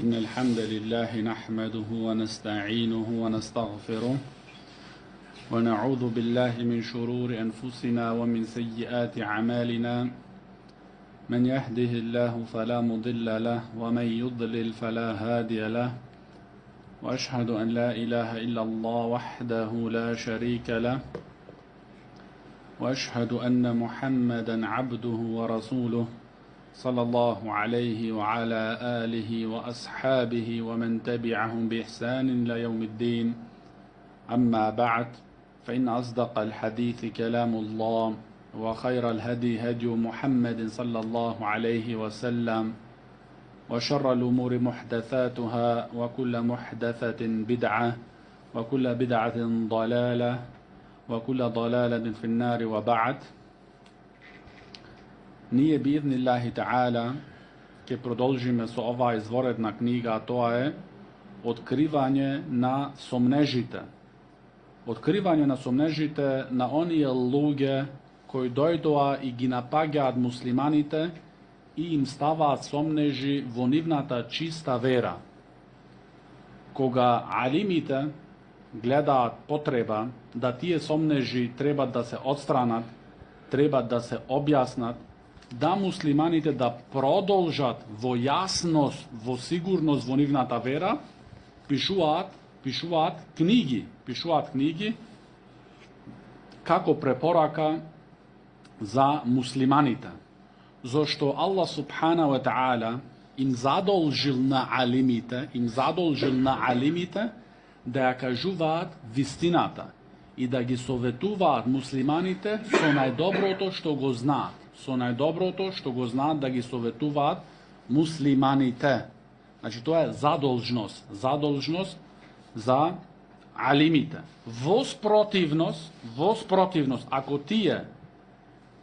إن الحمد لله نحمده ونستعينه ونستغفره ونعوذ بالله من شرور أنفسنا ومن سيئات أعمالنا من يهده الله فلا مضل له ومن يضلل فلا هادي له وأشهد أن لا إله إلا الله وحده لا شريك له وأشهد أن محمدا عبده ورسوله صلى الله عليه وعلى آله وأصحابه ومن تبعهم بإحسان إلى يوم الدين. أما بعد، فإن أصدق الحديث كلام الله وخير الهدي هدي محمد صلى الله عليه وسلم وشر الأمور محدثاتها وكل محدثة بدعة وكل بدعة ضلالة وكل ضلالة في النار. وبعد. Nije bi idnillahi ta'ala ke продолжиме со ова изворедна книга, а тоа е откривање на сомнежите. Откривање на сомнежите на оние луѓе кои дојдоа и ги напаѓаат муслиманите и им ставаат сомнежи во нивната чиста вера. Кога алимите гледаат потреба да тие сомнежи треба да се отстранат, треба да се објаснат, да муслиманите да продолжат во јасност, во сигурност во нивната вера, пишуваат книги како препорака за муслиманите. Зошто Аллах субхана ва таала им задолжил на алимите да ја кажуваат вистината и да ги советуваат муслиманите со најдоброто што го знаат. Да ги советуваат муслиманите. Значи, тоа е задолжност за алимите. Во спротивност, ако тие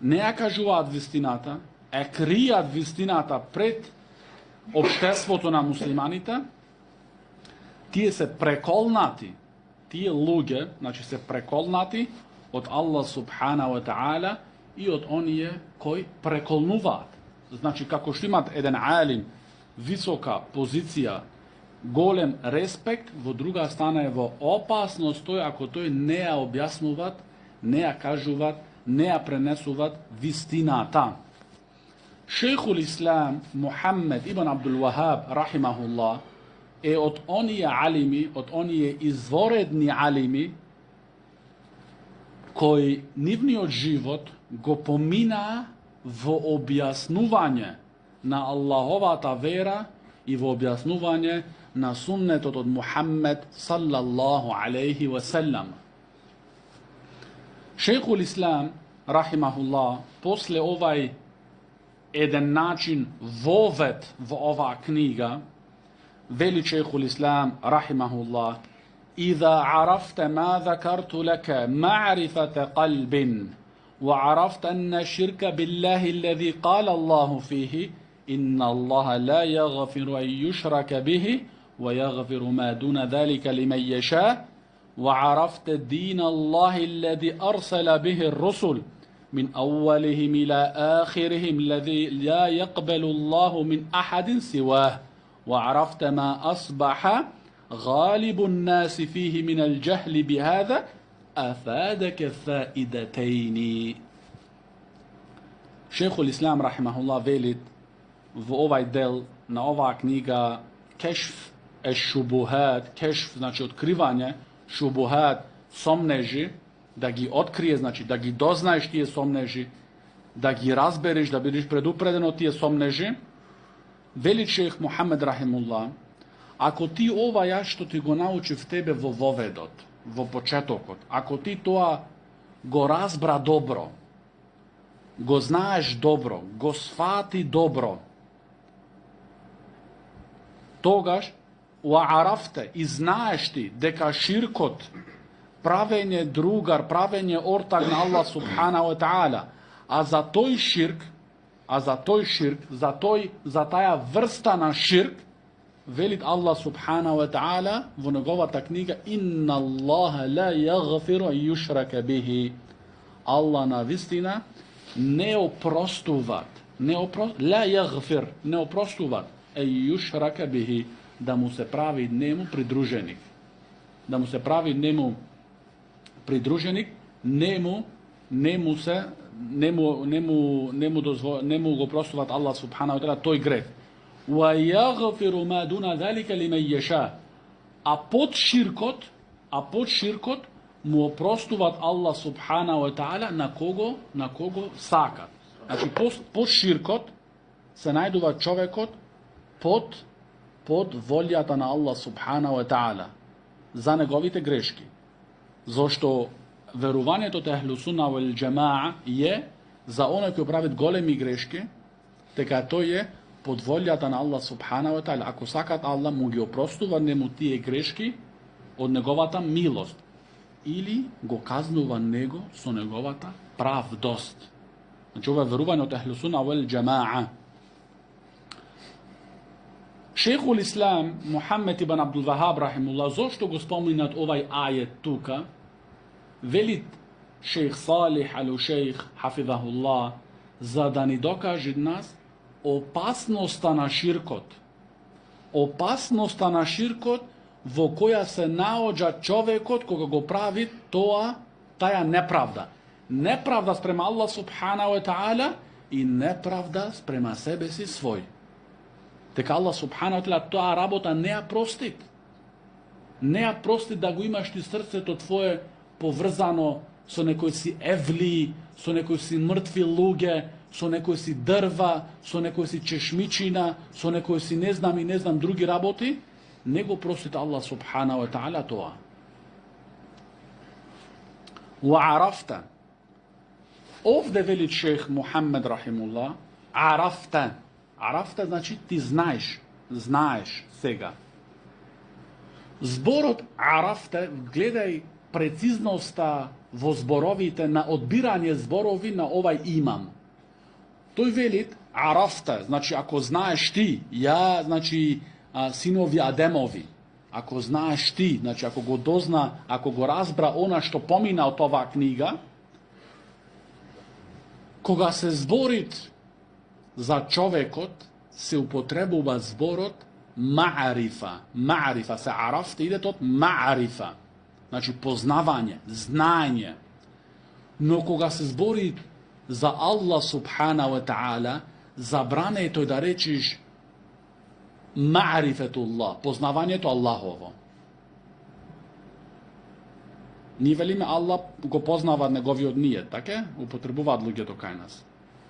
не ја кажуваат вистината, кријат вистината пред општеството на муслиманите, тие се преколнати, тие луѓе, значи се преколнати од Аллах субхана ва таала и од оние кои преколнуваат. Значи, како што имат еден алим, висока позиција, голем респект, во друга страна е во опасност тој ако тој не ја објаснуваат, не ја кажуваат, не ја пренесуваат вистината. Шейхул Ислам Мухаммед ибн Абдул Вахаб рахимахуллах е од оние алими, од оние изворедни алими кои нивниот живот го поминаа во објаснување на Аллаховата вера и во објаснување на суннетот од Мухаммед саллаллаху алейхи ва селам. Шейхул Ислам рахимахуллах после овај еден начин вовет во оваа книга вели Шейхул Ислам рахимахуллах: إذا عرفت ما ذكرت لك معرفة قلب وعرفت أن الشرك بالله الذي قال الله فيه إن الله لا يغفر أن يشرك به ويغفر ما دون ذلك لمن يشاء وعرفت دين الله الذي أرسل به الرسل من أولهم إلى آخرهم الذي لا يقبل الله من أحد سواه وعرفت ما أصبح غالب الناس فيه من الجهل بهذا أفادك فائدتين. Шейхул Ислам рахимахуллах велит во овај дел на оваа книга кешф еш-шубухат, кешф значи откривање, шубухат сомнежи, да ги открие, значи да ги дознаеш тие сомнежи, да ги разбереш, да бидеш предупреден од тие сомнежи. Вели шейх Мухаммед рахимуллах: ако ти ова ја што ти го научив тебе во воведот, во почетокот, ако ти тоа го разбра добро, го знаеш добро, го сфати добро, тогаш уарафте и знаеш ти дека ширкот, правење другар, правење ортак на Аллах субхана ва таала, за таа врста на ширк, велит Аллах субхана ва таала во неговата книга: Инна Аллаха ла јагфиру ан јушрака бихи. Аллах на вистина не опростуваат, ла јагфир, не опростуваат ан јушрака бихи, да му се прави njemu придруженик. Да му се прави njemu придруженик, нему го простуват Аллах субханаху ва таала тој грех. Ва јагфиру ма дуна залика лимен јеша. А под ширкот му опростуват Аллах субханаху ва таала на кого сакат. Значи под ширкот се најдува човекот под волјата на Аллах субханаху ва таала за неговите грешки. Зошто верувањето те Ахлу Сунна вал Џамаа е за оној кој правит големи грешки, така тој е под волјата на Аллах субханаху ва таала. Ако сакат Аллах му ги опростува нему тие грешки од неговата милост или го казнува него со неговата правдост. Значи ова е верување од Ахлу Сунна вал Џамаа. Шейхул Ислам Мухаммед ибн Абдул Вахаб рахимуллах, зошто го споминат овај ајет тука? Велит шейх Салих ал-Шейх хафизахуллах, за да ни докаже нас опасноста на ширкот. Опасноста на ширкот во која се наоѓа човекот кога го прави таја неправда. Неправда спрема Аллах субханаху ва таала и неправда спрема себе си свој. Дека Аллах субханаху ва таала тоа работа не ја простит. Не ја простит да го имаш ти срцето твое поврзано со некои си евли, со некои си мртви луѓе, со некои си дрва, со некои си чешмичина, со некои си не знам други работи, не го простит Аллах субханаху ва таала тоа. Ва арафта. Овде вели шейх Мухаммед рахимуллах, арафта. Арафта значи ти знаеш сега. Зборот арафта, гледај прецизноста во зборовите, на одбирање зборови на овај имам. Тој велит арафта, значи ако знаеш ти, ја, значи синови Адемови, ако знаеш ти, значи ако го дозна, ако го разбра она што помина од оваа книга, кога се зборит за човекот, се употребува зборот ма'рифа. Ма'рифа се арафта иде од ма'рифа. Значи познавање, знаење. Но кога се збори за Аллах субханаху ва таала, забране е тој да речиш ма'рифетуллах, познавањето Аллахово. Ние велиме Аллах го познават неговиот ниет, така? Употребуваат луѓето кај нас.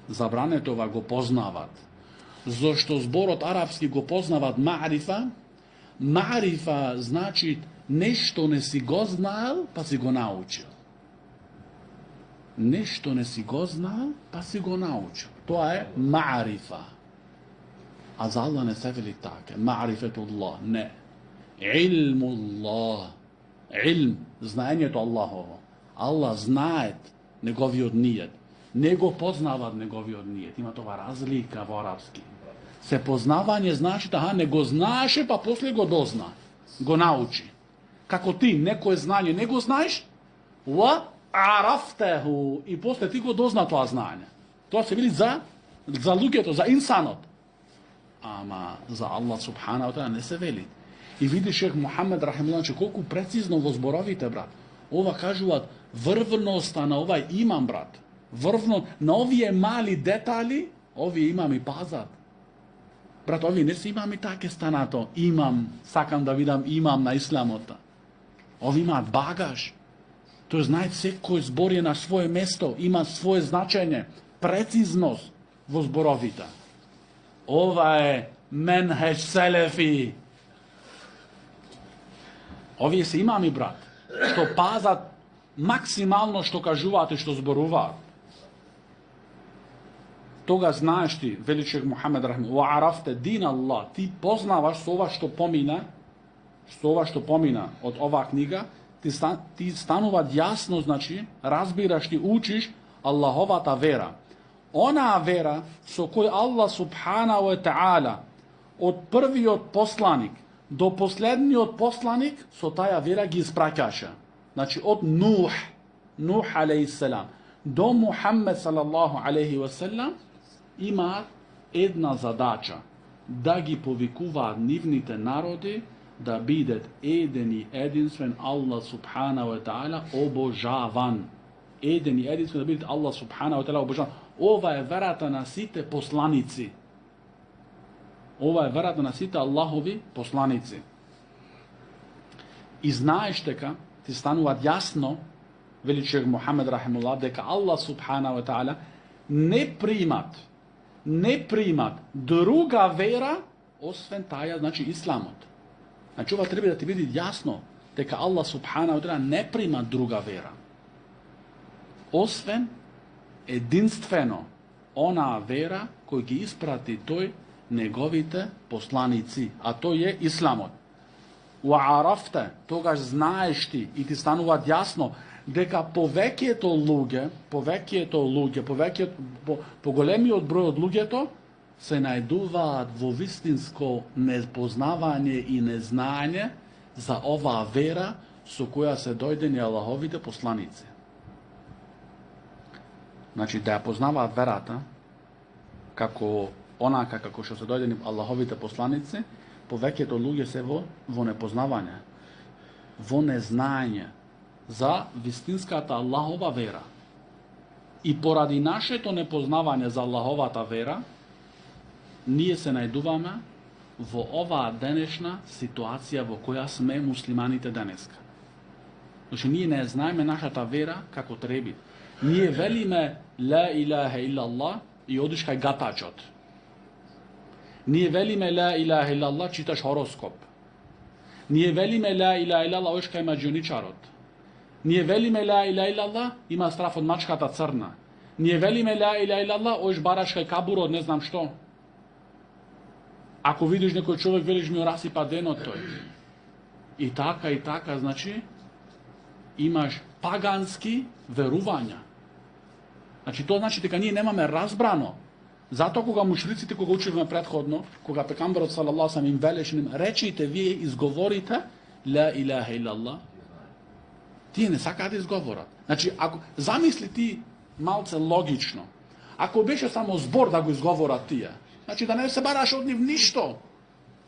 Забране това го познават. Зошто зборот арапски го познават ма'рифа. Ма'рифа значи нешто не си го знаел, па си го научил. Нешто не си го знаел, па си го научил. Тоа е ма'рифа. А за Аллах не се вели така. Ма'рифетуллах, не. Илмуллах. Илм, знаењето Аллахово. Аллах знает неговиот ниет. Не го познават неговиот ниет. Има това разлика во арапски. Се познавање значи, не го знаеше, па после го дозна. Го научи. Како ти некое знање не го знаеш, ва арафтеху, и после ти го дозна тоа знање. Тоа се вели за луѓето, за инсанот. Ама за Аллах субханаху ва таала не се вели. И види шейх Мухаммед рахимуллах, че колку прецизно во зборовите, брат. Ова кажуваат врвноста на овај имам, брат. Врвно на овие мали детали, овие имами пазат. Брат, овие не се имами таке станато. Имам, сакам да видам имам на исламот. Овие имаат багаж. Тој знаат секој збор е на свое место, има свое значење, прецизност во зборовите. Ова е менхеж селефи. Овие се имами, брат, што пазат максимално што кажуваат и што зборуваат. Тога знаеш ти, вели шейх Мухаммед рахимахуллах, ва арафте дин Аллах, ти познаваш со ова што помина, од оваа книга, ти станува јасно, значи, разбираш, ти учиш Аллаховата вера. Онаа вера со кој Аллах субханаху ва таала од првиот посланик до последниот посланик со таја вера ги испраќаше. Значи од Нух алейхиссалам до Мухаммед салаллаху алейхи ва селам има една задача. да ги повикуваат нивните народи да бидат еден и единствен Аллах субханаху ва таала обожаван. Еден и единствен да бидат Аллах субханаху ва таала обожаван. Ова е верата на сите посланици. Ова е верата на сите Аллахови посланици. И знаеш дека ти станува јасно, вели шех Мухамед рахимуллах, дека Аллах субханаху ва таала не примат друга вера освен таја, значи исламот. Значи ова треба да ти биде јасно дека Аллах субханаху ва таала не прима друга вера освен единствено онаа вера кој ги испрати тој неговите посланици, а тој е исламот. Уарафте, тогаш знаеш ти и ти станува јасно дека повеќето луѓе, поголемиот број од луѓето се најдуваат во вистинско непознавање и незнање за оваа вера со која се дојдени Аллаховите посланици. Значи, да ја познаваат верата, како онака како што се дојдени Аллаховите посланици, повеќето луѓе се во непознавање, во незнање за вистинската Аллахова вера. И поради нашето непознавање за Аллаховата вера, ние се најдуваме во оваа денешна ситуација во која сме муслиманите денеска. Значи, ние не знаеме нашата вера како треби. Ние велиме ла илаха иллаллах и одиш кај гатачот. Ние велиме ла илаха иллаллах, читаш хороскоп. Ние велиме ла илаха иллаллах, одиш кај маџионичарот. Ние велиме ла илаха иллаллах, има страф од мачката црна. Ние велиме ла илаха иллаллах, одиш бараш кај кабурот, не знам што. Ако видиш некој човек, велиш ми расипа денот тој. И така, значи, имаш пагански верувања. Значи, тоа значи дека ние немаме разбрано. Затоа кога мушриците, кога учевме предходно, кога пекамберот салаллаху алейхи ва салем им велеше ним, речите, вие изговорите ла илаха иллаллах, тие не сакаат да изговорат. Значи, ако замисли ти малце логично, ако беше само збор да го изговорат тие, значи да не се бараш од нив ништо.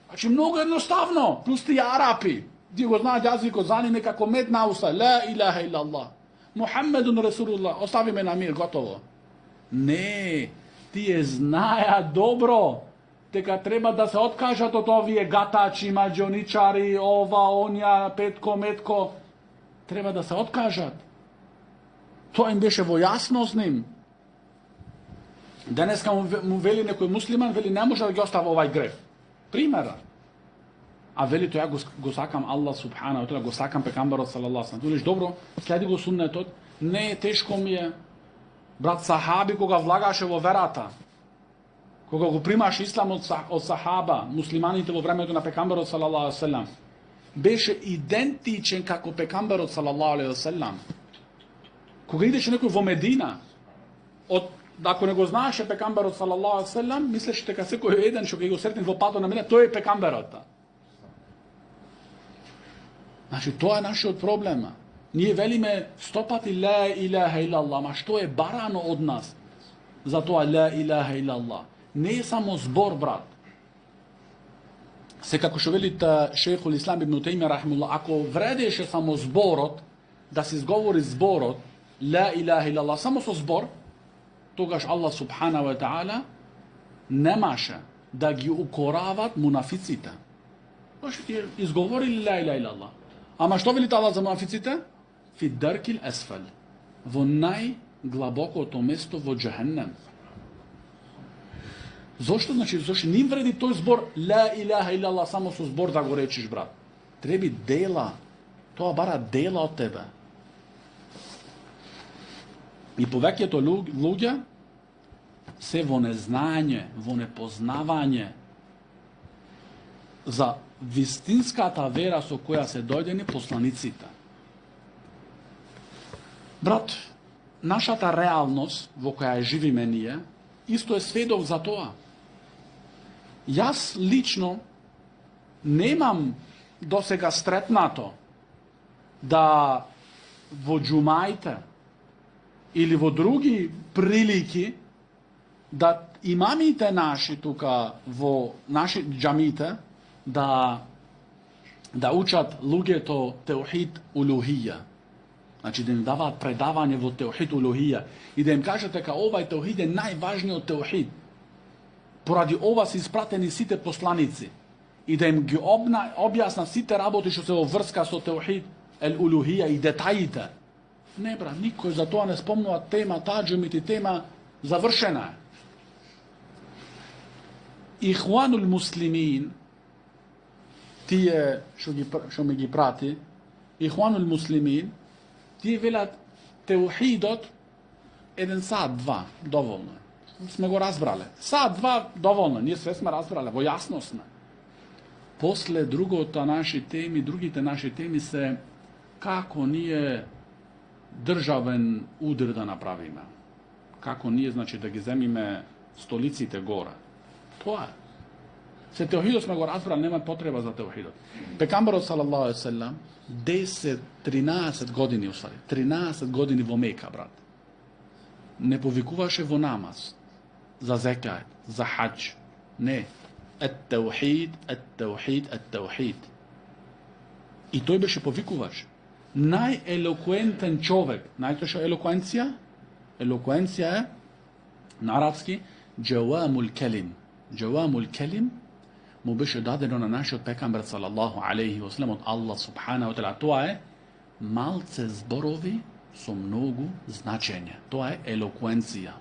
Значи многу едноставно, плюс тие арапи, тие го знаат јазикот за нив како мед на уста, ла илаха иллаллах, Мухаммедун Расулуллах, остави ме на мир, готово. Не, тие знаеа добро дека треба да се откажат од овие гатачи, маџионичари, ова, онја, петко, метко. Треба да се откажат. Тоа им беше во јасност ним. Денеска му вели некој муслиман, вели не може да ги остави овај греф. Примера. А вели тоа го сакам Аллах субханаху ва таала, го сакам пекамберот салаллаху алейхи ва салем. Велиш добро, следи го суннетот, не е тешко ми е. Брат сахаби кога влагаше во верата, кога го примаш ислам од сахаба, муслиманите во времето на пекамберот салаллаху алейхи ва салем, беше идентичен како пекамберот салаллаху алейхи ва салем. Кога идеше некој во Медина, ако не го знаеше пекамберот салаллаху алейхи ва салем, мислеше дека секој еден што ќе го сретне во патот на Медина, тој е пекамберот. Значи, тоа е нашиот проблема. Ние велиме 100 пати ла илаха иллаллах, ма што е барано од нас за тоа ла илаха иллаллах? Не е само збор, брат. Секако што вели шейхул Ислам ибн Тајмија рахимуллах, ако вредеше само зборот, да се изговори зборот ла илаха иллаллах само со збор, тогаш Аллах субханаху ва таала немаше да ги укорават мунафиците. Тоа што ти изговорили ла илаха иллаллах. Ама што вели Аллах за мунафиците? Фи даркил есфал, во најглабокото место во џехеннем. Зошто? Значи, зошто не им вреди тој збор ла илаха иллаллах само со збор да го речиш, брат. Треби дела. Тоа бара дела од тебе. И повеќето луѓе се во незнање, во непознавање за вистинската вера со која се дојдени посланиците. Брат, нашата реалност во која живиме ние, исто е сведок за тоа. Јас лично немам досега стретнато да во џумаите или во други прилики да имамите наши тука во наши џамите да учат луѓето теухид улухија. Значи да им даваат предавање во теухид улухија и да им кажат дека овај теухид е најважниот теухид. Поради ова се испратени сите посланици и да им ги објаснат сите работи што се во врска со теухид ел улухија и детаите. Не бра, никој за тоа не спомнува тема таџумит, тема завршена е. Ихванул муслимин, тие што ме ги прати, Ихванул муслимин, тие велат теухидот 1 сат, 2, доволно е. Сме го разбрале. Сат, 2, доволно, ние све сме разбрале, во јасно сме. После другите наши теми се како ние државен удар да направиме. Како ние, значи, да ги земиме столиците горе. Тоа е. Се теухидот сме го разбрали, нема потреба за теухидот. Пекамбарот салаллаху алейхи ве селем 13 години усвари, 13 години во Мека, брат. Не повикуваше во намаз, за зекајет, за хаџ. Не. Ет-теухид, ет-теухид, ет-теухид. И тој беше повикуваш. Најелокуентен човек. Знаете што е елокуенција? Елокуенција е на арапски џавамул келим. Џавамул келим му беше дадено на нашиот пекамбер салаллаху алейхи ва селем од Аллах субханаху ва таала. Тоа е малце зборови со многу значење. Тоа е елокуенција.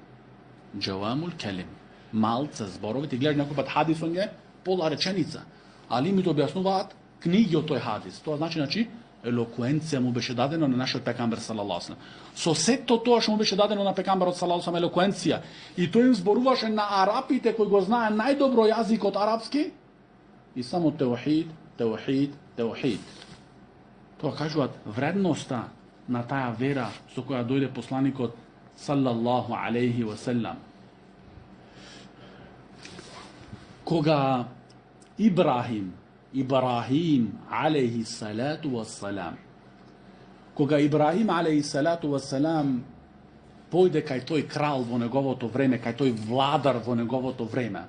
Џавамул келим. Малце зборови. Ти гледаш некој пат хадисот е пола реченица. Али ми објаснуваат книги од тој хадис. Тоа значи елокуенција му беше дадено на нашиот пекамбер салаллаху алейхи ва селем. Со сето тоа што му беше дадено на пекамберот салаллаху алейхи ва селем елокуенција и тој им зборуваше на арапите кои го знае најдобро јазикот арапски и само теухид, теухид, теухид. Тоа кажуваат вредноста на таа вера со која дојде посланикот салаллаху алейхи ва селем. Кога Ибрахим алейхи салату вассалам, кога Ибрахим алейхи салату вассалам појде кај тој крал во неговото време, кај тој владар во неговото време,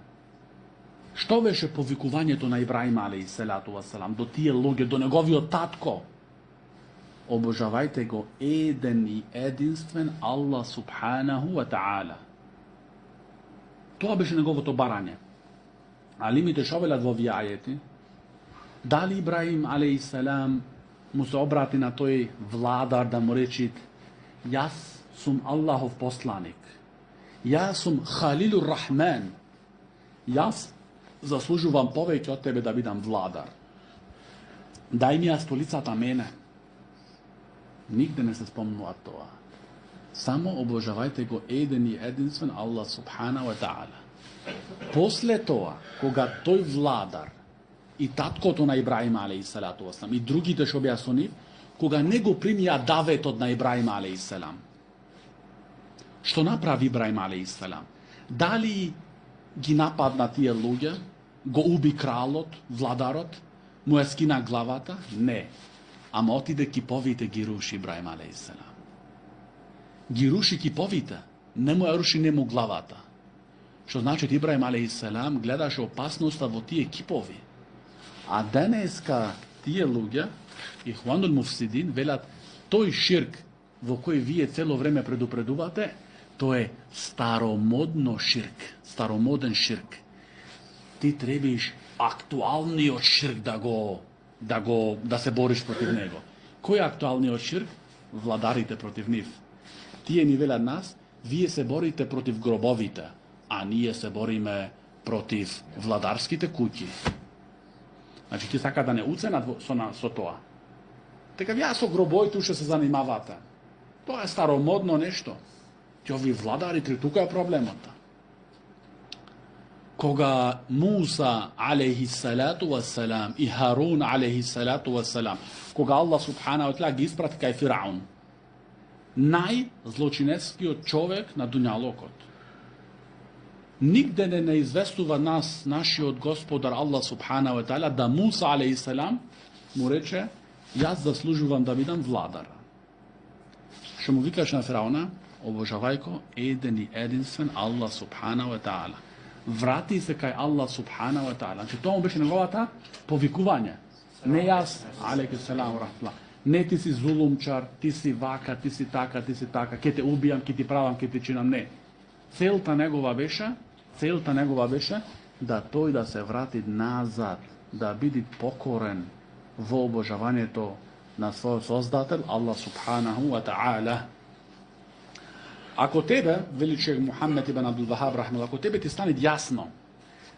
што беше повикувањето на Ибрахим алейхи салату вассалам до тие луѓе, до неговиот татко? Обожавајте го еден и единствен Аллах субханаху ва таала. Тоа беше неговото барање. Алимите што велат во овие ајети? Дали Ибрахим алейхи салам му се обрати на тој владар да му речи: јас сум Аллахов посланик, јас сум Халилур Рахман, јас заслужувам повеќе од тебе да бидам владар. Дај ми ја столицата мене. Нигде не се спомнува тоа. Само обожавајте го еден и единствен Аллах субхана ва таала. После тоа, кога тој владар и таткото на Ибрахим алейхи салату вассалам и другите што беа со нив, кога не го примија даветот на Ибрахим алейхи салам, што направи Ибрахим алейхи салам? Дали ги нападна тие луѓе, го уби кралот, владарот, му ја скина главата? Не. Ама отиде киповите ги руши Ибрахим алейхи салам. Ги руши киповите, не му ја руши нему главата. Што значи Ибрахим алейхи салам гледаше опасноста во тие кипови. А денеска тие луѓе, Ихванул муфсидин, велат тој ширк во кој вие цело време предупредувате, тоа е старомодно ширк, старомоден ширк. Ти требиш актуалниот ширк да се бориш против него. Кој е актуалниот ширк? Владарите против нив. Тие ни велат нас, вие се борите против гробовите, а ние се бориме против владарските куќи. Значи, ти сака да не уценат со тоа. Така вие со гробоите уште се занимавате. Тоа е старомодно нешто. Ти ови владарите, тука е проблемот. Кога Муса алейхи салату вассалам и Харун алейхи салату вассалам, кога Аллах субхана ва таала ги испрати кај Фираун, најзлочинескиот човек на дуњалокот. Нигде не известува нас, нашиот Господар Аллах субхана ва таала, да Муса алейхи салам му рече: јас заслужувам да бидам владар. Што му викаш на Фирауна? Obožavajko eden i jedinstven Allah subhanahu wa ta'ala. Vrati se kaj Allah subhanahu wa ta'ala. Znači to mu biše negovata povikuvanje. Ne jas, alaikum salam wa rahmatullah. Ne ti si zulumčar, ti si vaka, ti si taka, ke te ubijam, ke ti pravam, ke ti činam, ne. Celta njegova beše da to i da se vrati nazad, da biti pokoren v obožavanje to na svoj sozdatelj, Allah subhanahu wa ta'ala. Ako tebe, veličeg Muhammed ibn Abdul Wahab rahimahullah, ako tebe ti stane jasno,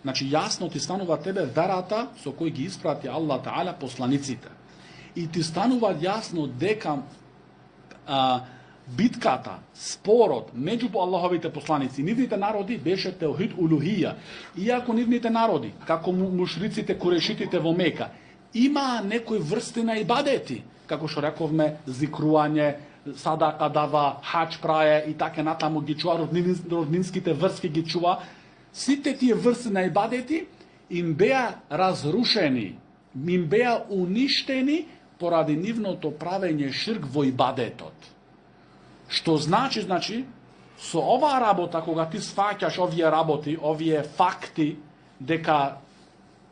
znači jasno ti stanuva tebe verata so koji gi isprati Allah ta'ala poslanicite. I ti stanuva jasno deka bitkata, sporod među Allahovite poslanici, nivnite narodi beše teuhid uluhija. Iako nivnite narodi, kako mušricite, kurešitite vo Meka, ima nekoj vrsti na ibadeti, kako što rekovme, zikruanje, sadaka dava, hač praje i take natamo gdje čuva, rodninskite vrstke gdje čuva. Svi te tije vrste na ibadeti im beja razrušeni, im beja uništeni poradi nivno to pravenje širk vo ibadetot. Što znači, so ova rabota, koga ti svaćaš ovije raboti, ovije fakti, deka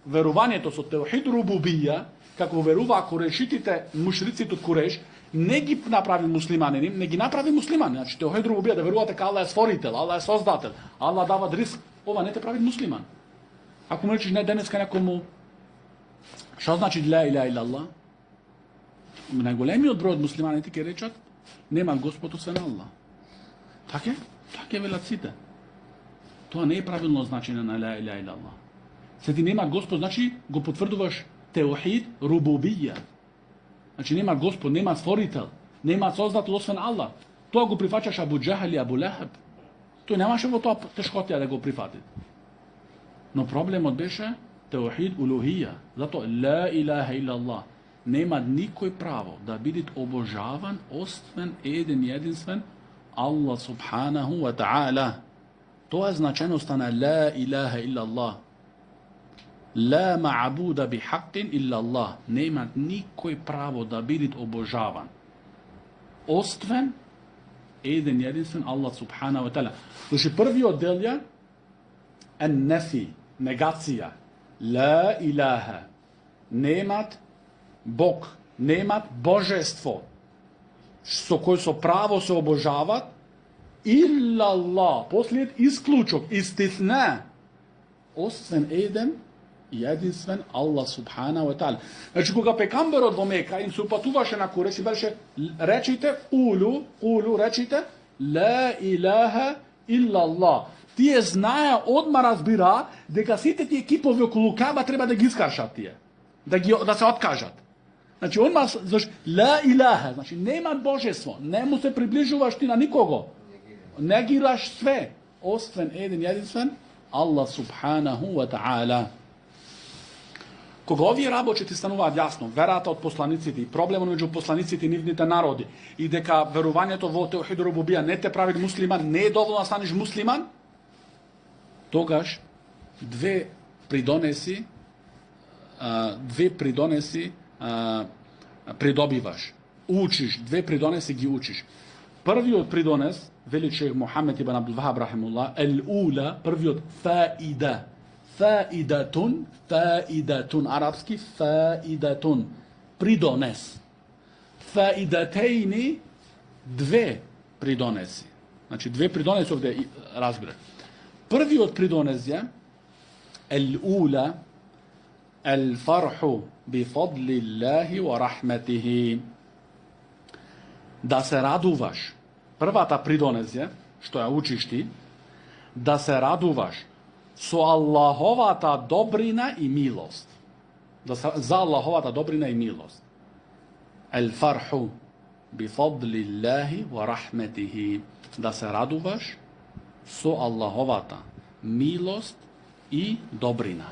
verovanje to so teuhid rububija, kako veruva kurešitite mušrici tut kureš, ne gi napravi muslimanin, ne gi napravi musliman. Znači, teuhid rububija, da veruvate ka Allah je stvoritelj, Allah je sozdatelj, Allah dava risk, ova ne te pravi musliman. Ako mu rečiš ne deneska nekomu, šta znači la ilaha illallah? Najgolemi odbroj od muslimana ti ke rečat, nema gospodu sve na Allah. Tak je velacite. To ne je pravilno značenje na la ilaha illallah. Se ti nema gospod, znači go potvrduvaš teuhid rububija. Znači nema gospod, nema stvoritelj, nema sozdatelj osven Allah. To go prihvaćaš Abu Džahal i Abu Lahab. To nemaš evo to teškotija da go prihvatiti. No problem odbeše teuhid uluhija. Zato la ilaha illallah. Nema nikoj pravo da biti obožavan, ostven, eden, jedinstven Allah subhanahu wa ta'ala. To je značajnost na la ilaha illallah. La ma'abuda bi haqqin illallah. Nema nikoj pravo da biti obožavan, ostven, eden, jedinstven Allah subhanahu wa ta'ala. Znači prvi oddelja en nefi, negacija. La ilaha. Nemat Bog, nemat božestvo, so koji so pravo se obožavat, illa Allah, poslijed isključok, istithna, ostven eden, jedinstven Allah subhanahu wa ta'ala. Znači, koga pekamber od Meka im se upatuvaše na kureš i beše, rečite, rečite, la ilaha illa Allah. Ti je znaja odmah razbira, da site ti ekipovi okolo Kaba treba da gi iskaršat da se otkažat. Znači, on znači, la ilaha, znači, nema božestvo, ne mu se približuvaš ti na nikogo, negiraš sve, ostven, eden, jedinstven, Allah subhanahu wa ta'ala. Koga ovi rabo će ti stanuvat jasno, verata od poslaniciti, problem među poslaniciti nivnite narodi, i deka verovanje to vo teuhid rububija ne te pravi musliman, ne je dovoljno staniš musliman, togaš dve pridonesi pridobivaš. Učiš, dve pridonesi gi učiš. Prvi od pridones, veličeg Muhammed ibn Abdul Wahab rahimullah, el-ula, prvi od faida. Faidatun, arapski faidatun, pridones. Faidatejni, dve pridonesi. Znači, dve pridonesi ovdje razbire. Prvi od pridones je el-ula, el-farhu bi fadlillahi wa rahmetihi. Da se raduvaš. Prva ta pridones je, što ja učiš ti, da se raduvaš su Allahovata dobrina i milost. Za Allahovata dobrina i milost. El-farhu bi fadlillahi wa rahmetihi. Da se raduvaš su Allahovata milost i dobrina.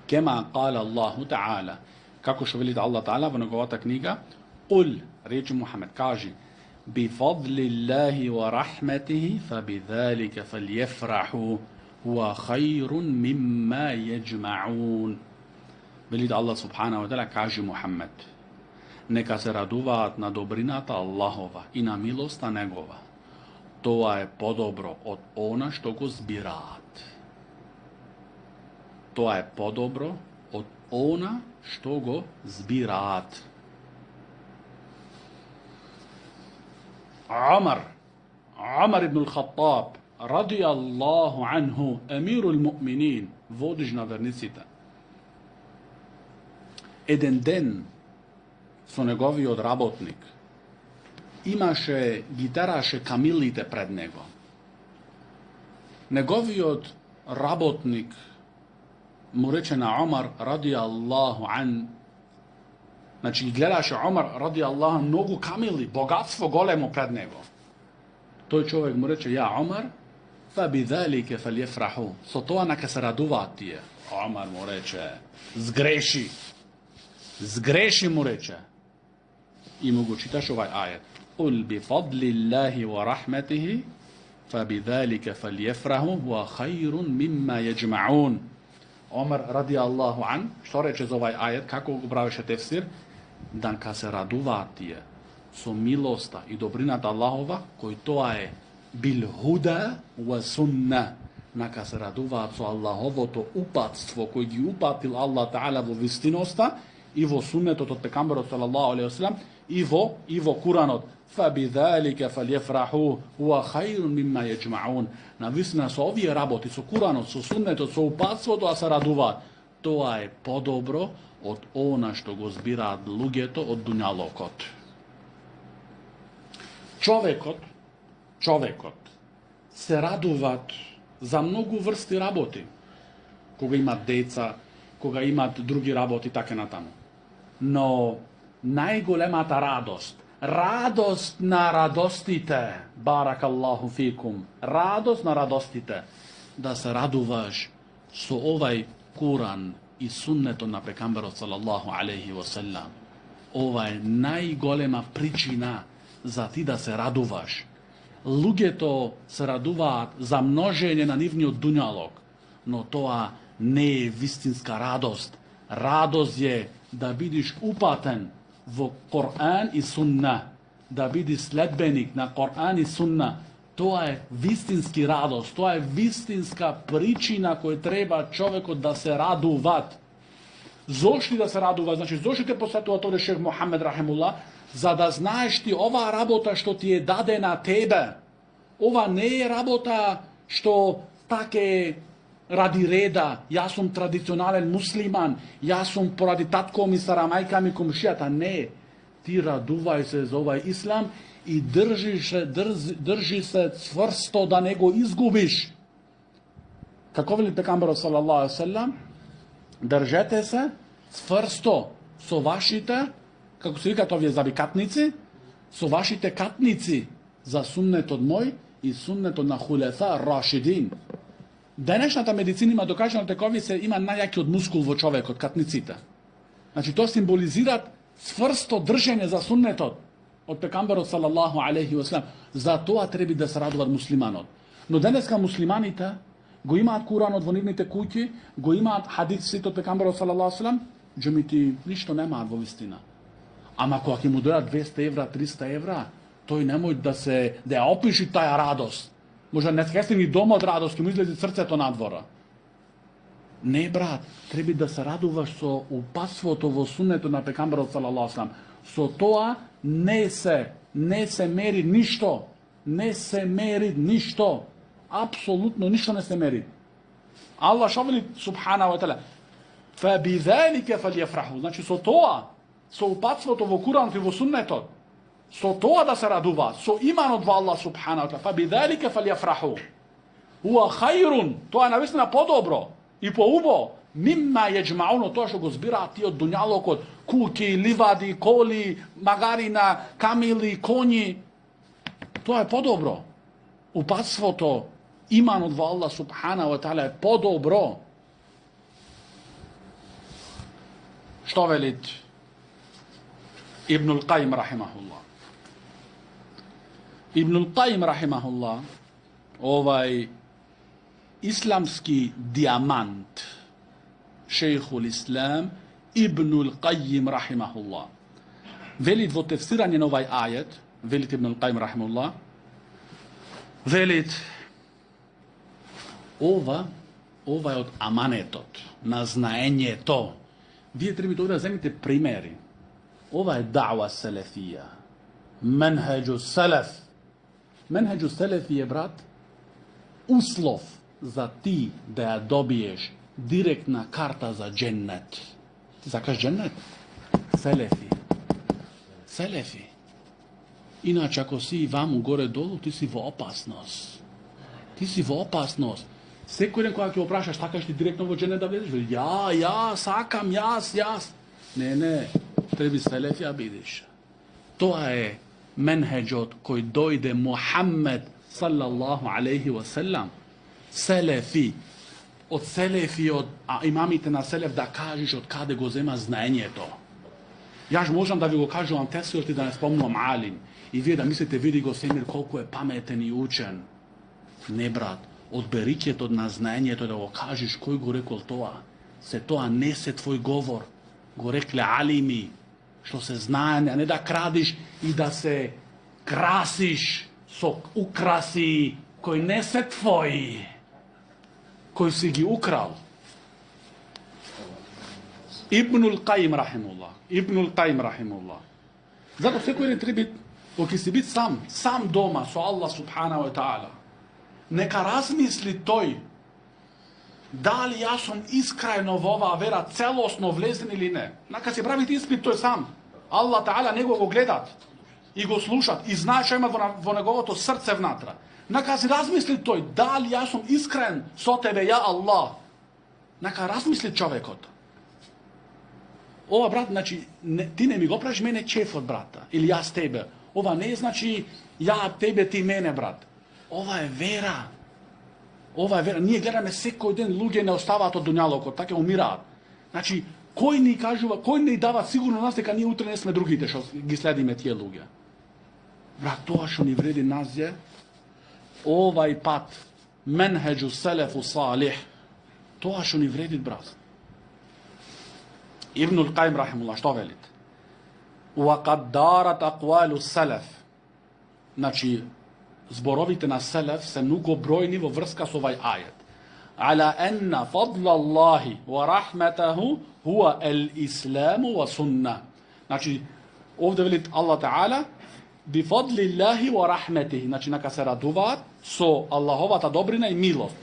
Kema kala Allahu ta'ala. Kako što velite Allah ta'ala, vnegovata knjiga, Qul, reči Muhammed, kaži, bi fadlillahi wa rahmetihi, fa bi dhalika fal jefrahu, huwa khayrun mimma yajma'un. Velite Allah subhanahu wa ta'ala, kaži Muhammed, Neka se radуваат на добрината Аллахова и на милоста Негова. Тоа е подобро од она што го збираат. Тоа е подобро од она што го збираат. Амар ибн al-Khattab, радијаллаху анху, емирул муъминин, водиш на верниците. Еден ден со неговиот работник имаше, ги тераше камилите пред него. Неговиот работник му рече на Омар радијаллаху ан, значи ги гледаше Омар радијаллаху ан многу камили, богатство големо пред него. Тој човек му рече, ја Омар, фа бидалике фалјефраху, со тоа нека се радуваат тие. Омар му рече, згреши му рече. И му го читаш овај ајет. Кул би фадлиллахи ва рахметихи, фа бидалике фалјефраху, ва хајрун мимма једжмаун. Омар радијаллаху ан, што рече за овај ајет, како го правеше тефсир? Данка се радуваат тие со милоста и добрината Аллахова, кој тоа е бил худа ва сунна, нака се радуваат со Аллаховото упатство, кој ги упатил Аллах Таала во вистиноста и во суннетот од пекамберот салаллаху алейхи ва салам и во Куранот. Фа бидалика фалјефраху хуа хајрун мимма једжмаун. Навистина со овие работи, со Куранот, со суннетот, со упатството да се радуваат, тоа е подобро од она што го збираат луѓето од дуњалокот. Човекот се радуваат за многу врсти работи. Кога имат деца, кога имат други работи, така натаму. Но најголемата радост на радостите, баракаллаху фикум, радост на радостите, да се радуваш со овај Куран и суннето на пекамберот салаллаху алейхи ва салам. Ова е најголема причина за ти да се радуваш. Луѓето се радуваат за множење на нивниот дуњалог, но тоа не е вистинска радост. Радост е да бидиш упатен во Коран и Сунна, да бидиш следбеник на Коран и Сунна. Тоа е вистински радост, тоа е вистинска причина која треба човекот да се радуваат. Зошто да се радува? Значи, зошто те посветува тоа Шех Мухамед рахимуллах? За да знаеш ти оваа работа што ти е дадена тебе. Ова не е работа што таке ради реда, јас сум традиционален муслиман, јас сум поради татко ми, стара мајка ми, комшијата. Не, ти радувај се за овај ислам и држи се цврсто да не го изгубиш. Како вели пекамберот салаллаху алейхи ва салам, држете се цврсто со вашите, како се викаат овие забикатници, со вашите катници за суннетот мој и суннетот на хулефа рашидин. Денешната медицина има докажано дека овие се има најаки од мускул во човекот, катниците. Значи тоа символизираат цврсто држење за суннетот од пекамберот салаллаху алейхи ва салам. За тоа треба да се радуваат муслиманот. Но денеска муслиманите го имаат Куранот во нивните куќи, го имаат хадисите од пекамберот салаллаху алейхи ва салам, џемити ништо немаат во вистина. Ама кога ќе му дојдат 200 евра, 300 евра, тој немој да ја опиши таја радост. Може не скести ни дома од радост, ќе му излези срцето надвора. Не, брат, треба да се радуваш со упатството во суннето на пекамберот салаллаху алейхи ва салам. Со тоа не се мери ништо. Не се мери ништо. Апсолутно ништо не се мери. Аллах што вели субхана ва таала? Фа бидалика фалјефраху. Значи со тоа, со упатството во Куранот и во суннетот, со тоа да се радува, со иманот во Аллах субхана ва таала. Фа бидалика фалјефраху. Хуа хајрун, тоа е навистина подобро и поубо, мимма једжмаун, тоа што го збираат тие од дуњалокот, куќи, ливади, коли, магарина, камили, коњи. Тоа е подобро. Упатството, иманот во Аллах субхана ва таала е подобро. Што велит Ибн al-Qayyim рахимахуллах? Ибн al-Qayyim рахимахуллах, овај исламски диамант, шейхул ислам Ибн al-Qayyim рахимахуллах, Велит во тефсирање на овај ајет, велит Ибн Аль-Каим рахимуллах, велит ова е од аманетот, на знаењето. Вие требате да земите примери. Ова е даъва селефија. Менхеджу селеф. Менхеджу селефија, брат, услов за ти да ја добиеш директна карта за дженнет. Ти сакаш дженнет? Селефи. Селефи. Иначе, ако си ваму горе-долу, ти си во опасност. Ти си во опасност. Секој ден кога ќе опрашаш, сакаш ти директно во дженнет да влезеш? Ја, сакам, јас. Не, треби селефи ја бидиш. Тоа е менхеджот кој дојде Мухаммед саллаллаху алейхи ва селам. Селефи. Од селефи, од имамите на селеф да кажеш од каде го зема знаењето. Јас можам да ви го кажувам тефсирот и да не спомнувам алим. И вие да мислите, види го Семир колку е паметен и учен. Не, брат, од берикетот на знаењето да го кажеш кој го рекол тоа. Се тоа не се твој говор. Го рекле алими, што се знае, а не да крадиш и да се красиш со украси кои не се твои, кои си ги украл. Ибнул Каим рахимуллах. Зато секој не треба, кога си бит сам дома со Аллах субханаху ва таала, нека размисли тој дали јас сум искрено во оваа вера целосно влезен или не. Нека си правите испит тој сам. Аллах таала него го гледат и го слушат и знаат што има во неговото срце внатра. Нека си размисли тој дали јас сум искрен со тебе, ја Аллах. Нека размисли човекот. Ова, брат, значи, ти не ми го правиш мене чефот, брата, или јас тебе. Ова не е, значи, ја тебе, ти мене, брат. Ова е вера. Ние гледаме секој ден луѓе не оставаат од дуњалокот, така умираат. Значи, кој ни кажува, кој ни дава сигурно нас дека ние утре не сме другите што ги следиме тие луѓе. Брат, тоа што ни вреди нас е овај пат, менхеджу селефу салих. Тоа што ни вреди, брат. Ибнул Каим рахимуллах што велит? وَقَدْ دَارَتْ أَقْوَالُ السَّلَفِ. Значи, зборовите на селеф се многу бројни во врска со овај ајет. عَلَى أَنَّ فَضْلَ اللَّهِ وَرَحْمَتَهُ هُوَ الْإِسْلَامُ وَسُنَّةُ. Значи, овде велит Аллах Таала, بِفَضْلِ اللَّهِ وَرَحْمَتِهِ. Значи, нека се радуваат со Аллаховата добрина и милост.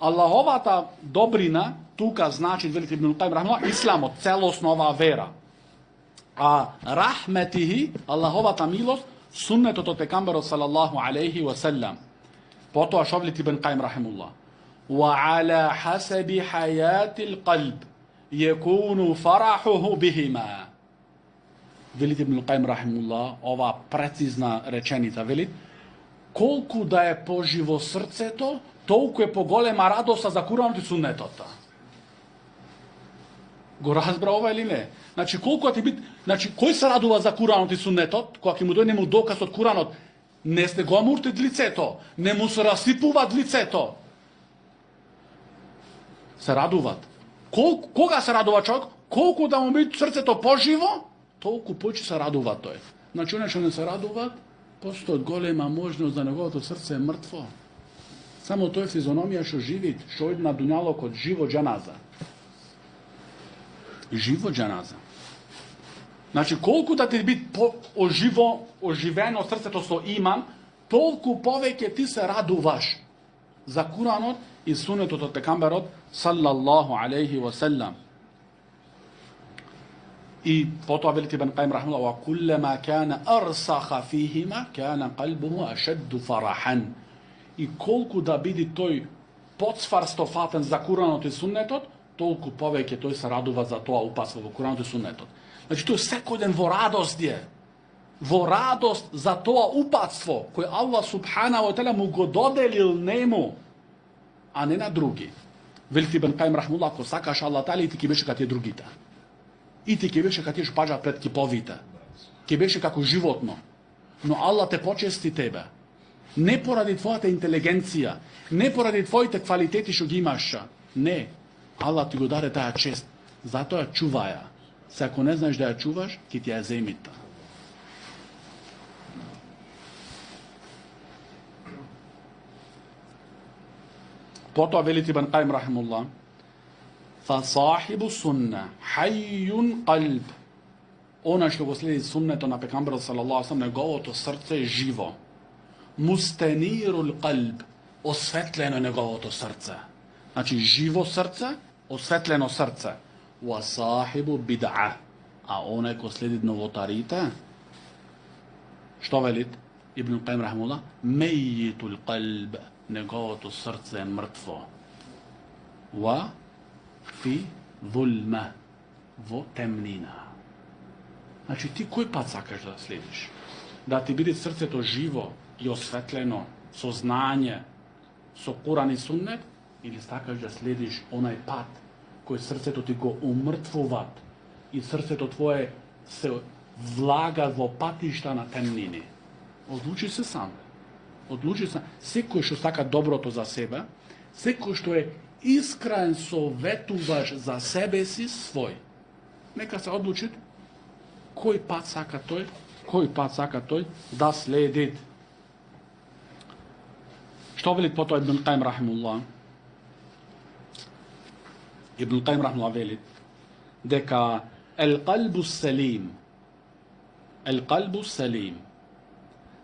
Аллаховата добрина, тука значи, велит Ибн Каим рахимахуллах, исламот, целосно оваа вера. А рахметихи, Аллаховата милост, суннетот од пекамберот салаллаху алейхи ва селам. Потоа што велит Ибн Каим рахимахуллах, وعلى حسب حياة القلب يكون فرحه بهما. Велит Ибн Каим рахимахуллах, ова прецизна реченица велит, колку да е поживо срцето, толку е поголема радоста за Куранот и суннетот. Го разбра ова или не? Значи, колку ти бит, значи, кој се радува за Куранот и суннетот, кога ќе му дојде му доказ од Куранот, не сте го муртит лицето, не му се расипуваат лицето. Се радуваат. Кога се радува човек? Колку да му бит срцето поживо, толку повеќе се радува тој. Значи, оне што не се радуваат, постои голема можност за неговото срце е мртво. Само тој физиономија што живи, што оди на дуњалокот, живо џаназа. Живо џаназа. Значи, колку да ти бит оживено срцето со иман, толку повеќе ти се радуваш за Куранот и сунетот од пекамберот саллаллаху алейхи ва селам. И потоа велит Ибн Каим рахимахуллах, ва куллама кана арсаха фихима, кана qalbuhu ашадду фарахан. И колку да биде тој подсварсто фатен за Куранот и суннетот, толку повеќе тој се радува за тоа упатство во Куранот и суннетот. Значи, тој секој ден во радост е. Во радост за тоа упатство кој Аллах субханаху ва таала му го доделил нему, а не на други. Велит Ибн Каим рахимахуллах, ако сакаш Аллах таала, и ти ќе беше како тие другите. И ти ќе беше како тие што паѓаат пред киповите. Ќе беше како животно. Но Аллах те почести тебе. Не поради твојата интелигенција, не поради твоите квалитети што ги имаш. Не. Аллах ти го даде таа чест. Затоа чуваја. Се ако не знаеш да ја чуваш, ќе ти ја земита. Potom veli Ibn Qayyim rahimullah, fa sahibu sunna hayyun qalb. Ona što go slijedi sunnetom na pejgambera sallallahu alejhi ve sellem, njegovo srce je živo. Mustanirul qalb, osvetljeno je njegovo to srce. Znači živo srce, osvetljeno srce. Wa sahibu bid'a, a onaj ko slijedi novotarite, što velit Ibn Qayyim rahimullah, mejitul qalb, njegovo to srce je mrtvo. Wa fi zulma, vo temnina. Znači ti koji pad sakaš da slijediš? Da ti biti srce to živo i osvetljeno, so znanje, so Kuran i sunnet, ili stakaš da slijediš onaj pad koji srce to ti go umrtvovat i srce to tvoje se vlaga vo patišta na temnini. Odluči se sam. Odluči se. Sve koji što staka dobro to za sebe, sve koji što je iskren sovetuvaš za sebe si svoj. Neka se odluči koji pad saka toj, da slijedi. Što veli potom Ibn Qayyim rahimullah? Ibn Qayyim rahimullah veli deka el qalbu salim,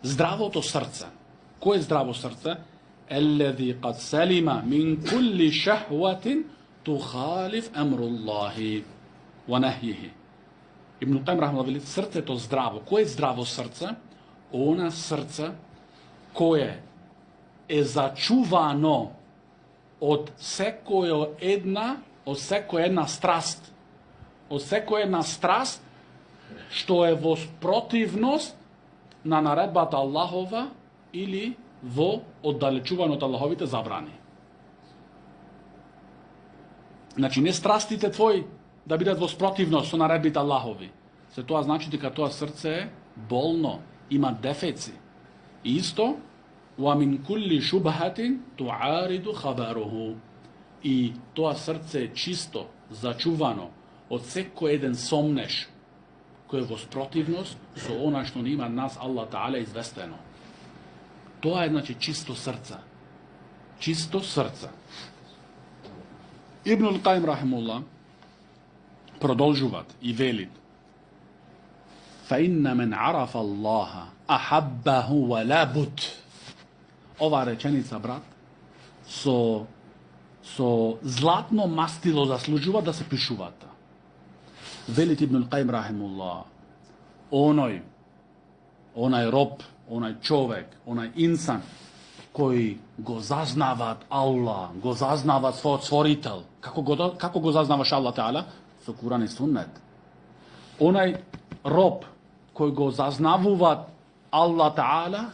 zdravo to srce. Ko je zdravo srce? Alladhi qad salima min kulli shahwatin tukhalif amrullahi wa nahyihi. Ibn Qayyim rahimahullah veli, srce to zdravo. Ko je zdravo srce? Ona srce koje je začuvano od seko jedna strast. Od seko jedna strast što je vo protivnost na naredbata Allahova ili vo oddalečuvano od Allahovite zabrani. Znači, ne strastite tvoji da bi vo protivnost su naredbita Allahovi. Se to znači da to srce je bolno, ima defeci. Isto, wa min kulli šubhatin tu'aridu khabaruhu. I to srce je čisto, začuvano od seko jedan somneš koje je protivnost su ona što nima nas Allah Ta'ala izvesteno. To je znači čisto srce. Čisto srce. Ibn Qayyim rahimullah продолжуват и велит: فَإِنَّ مَنْ عَرَفَ اللَّهَ أَحَبَّهُ وَلَا بُدْ. Ova rečenica, brat, so zlatno mastilo zaslužuva da se pišuvata. Velit Ibn Qayyim rahimullah, onaj rob, onaj čovek, onaj insan koji go zaznavat Allah, go zaznavat svoj stvoritelj. Kako go zaznavaš Allah Ta'ala? Su Kuran i sunnet. Onaj rob koji go zaznavuvat Allah Ta'ala,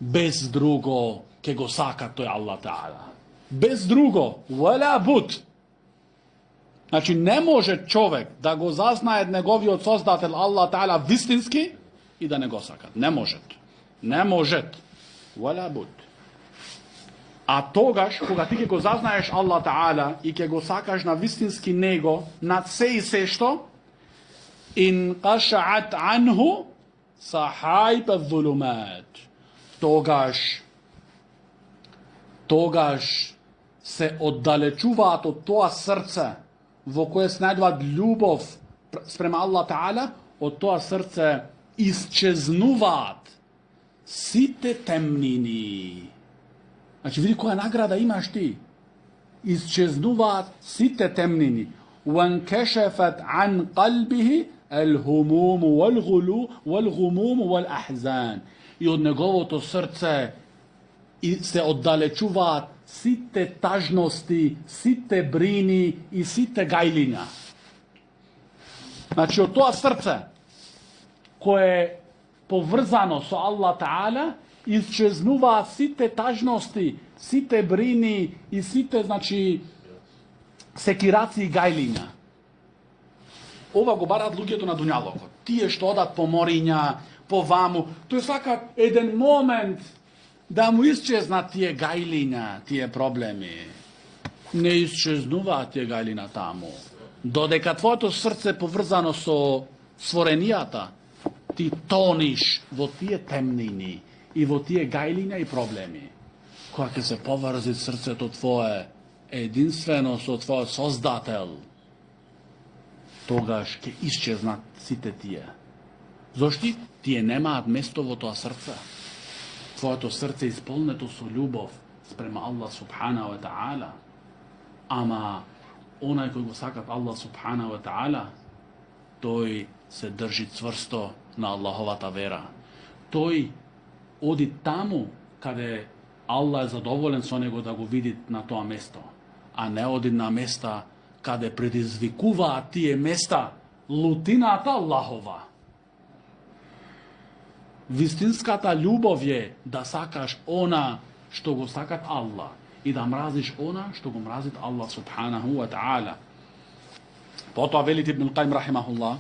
bez drugo ke go saka, to je Allah Ta'ala. Bez drugo, wala bud. Znači, ne može čovek da go zaznaje njegovi od sozdatelj Allah Ta'ala vistinski i da ne go saka. Ne može. Ne može. Wala bud. A togaš, koga ti ke go zaznaješ Allah Ta'ala i ke go sakaš na vistinski nego, nad se i se što, in qaša'at anhu sahajba zulumat. Togaš se oddalečuvat od toa srce vo koje se najdvat ljubov sprema Allah Ta'ala, od toa srce isčeznuvat site temnini. Znači vidi koja nagrada imaš ti. Isčeznuvat site temnini. وَانْكَشَفَتْ عَنْ قَلْبِهِ الْهُمُومُ وَالْغُمُومُ وَالْأَحْزَانِ. I od njegovo to srce se oddalečuva site tažnosti, site brini i site gajlinja. Znači od toa srce koje je povrzano so Allah Ta'ala, isčeznuva site tažnosti, site brini i site, znači, sekiraciji gajlinja. Ova gobarat lugjeto na dunjaloko. Ti je što odat po morinja, po vamu. To je svaka jedan moment da mu isčezna tije gajlinja, tije problemi. Ne isčeznuva tije gajlina tamo. Dodeka tvoje to srce povrzano so stvorenijata, ti toniš vo tije temnini i vo tije gajlinja i problemi. кога ќе се поврзи срцето твое единствено со твојот Создател, тогаш ќе исчезнат сите тие. Зошто? Тие немаат место во тоа срце. Твоето срце е исполнето со љубов спрема Аллах субхана ва таала. Ама онај кој го сакат Аллах субхана ва таала, тој се држи цврсто на Аллаховата вера. Тој оди таму каде Аллах е задоволен со него да го види на тоа место, а не оди на места каде предизвикуваат тие места лутината Аллахова. Вистинската љубов е да сакаш она што го сакат Аллах и да мразиш она што го мразит Аллах субханаху ва таала. Потоа вели Ибн Кајим рахимахуллах,